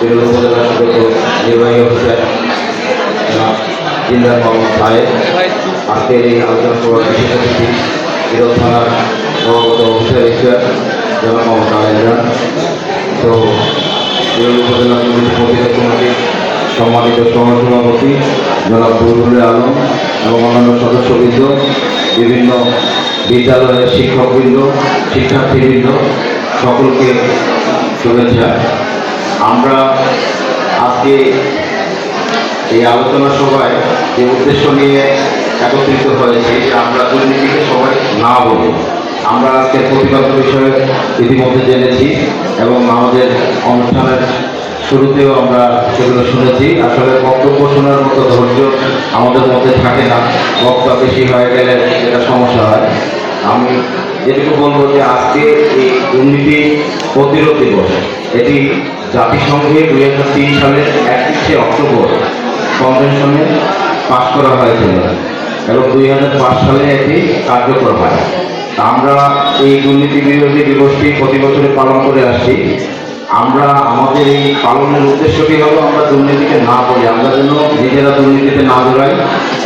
বিরল উপজেলা সদস্য নির্বাহী অফিসার জিন্দার মোহাম্মদ সাহেব, আজকের এই আলোচনা সভার বিশেষ অতিথি বিরল থানার সভাপতি অফিসার ইনচার্জ জনাব মোহাম্মদ আলেন্দ্রান, তো বিরল উপজেলা কমিটি প্রতিরোধ কমিটির সম্মানিত সহসভাপতি জনাব বুলবুল আলম এবং অন্যান্য সদস্যবৃন্দ, বিভিন্ন বিদ্যালয়ের শিক্ষকবৃন্দ, শিক্ষার্থীবৃন্দ, সকলকে শুভেচ্ছা। আমরা আজকে এই আলোচনা সভায় যে উদ্দেশ্য নিয়ে একত্রিত হয়েছি যে আমরা দুর্নীতিকে সবাই না বলি। আমরা আজকে প্রতিবাদ বিষয়ে ইতিমধ্যে জেনেছি এবং আমাদের অনুষ্ঠানের শুরুতেও আমরা সেগুলো শুনেছি। আসলে বক্তব্য শোনার মতো ধৈর্য আমাদের মধ্যে থাকে না, বক্তা বেশি হয়ে গেলে এটা সমস্যা হয়। আমি যেটুকু বলবো যে আজকে এই দুর্নীতি প্রতিরোধ দিবস, এটি জাতিসংঘে 2003 সালের 31শে অক্টোবর কনভেনশনে পাশ করা হয়েছিল এবং 2005 সালে এটি কার্যকর হয়। আমরা এই দুর্নীতি বিরোধী দিবসটি প্রতি বছরে পালন করে আসছি। আমরা আমাদের এই পালনের উদ্দেশ্যটি হলো আমরা দুর্নীতিকে না বলি, আমরা যেন নিজেরা দুর্নীতিতে না জড়াই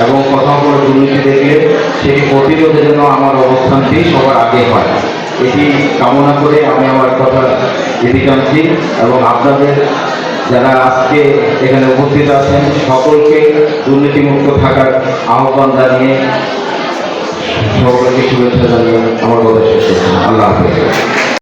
এবং কোথাও কোনো দুর্নীতি দেখলে সেটি প্রতিরোধে যেন আমার অবস্থানটি সবার আগে হয়, এটি কামনা করে আমি আমার কথা এটি জানছি এবং আপনাদের যারা আজকে এখানে উপস্থিত আছেন সকলকে দুর্নীতিমুক্ত থাকার আহ্বান জানিয়ে সকলকে শুভেচ্ছা জানিয়ে আমার কথা শেষ করছি। আল্লাহ হাফেজ।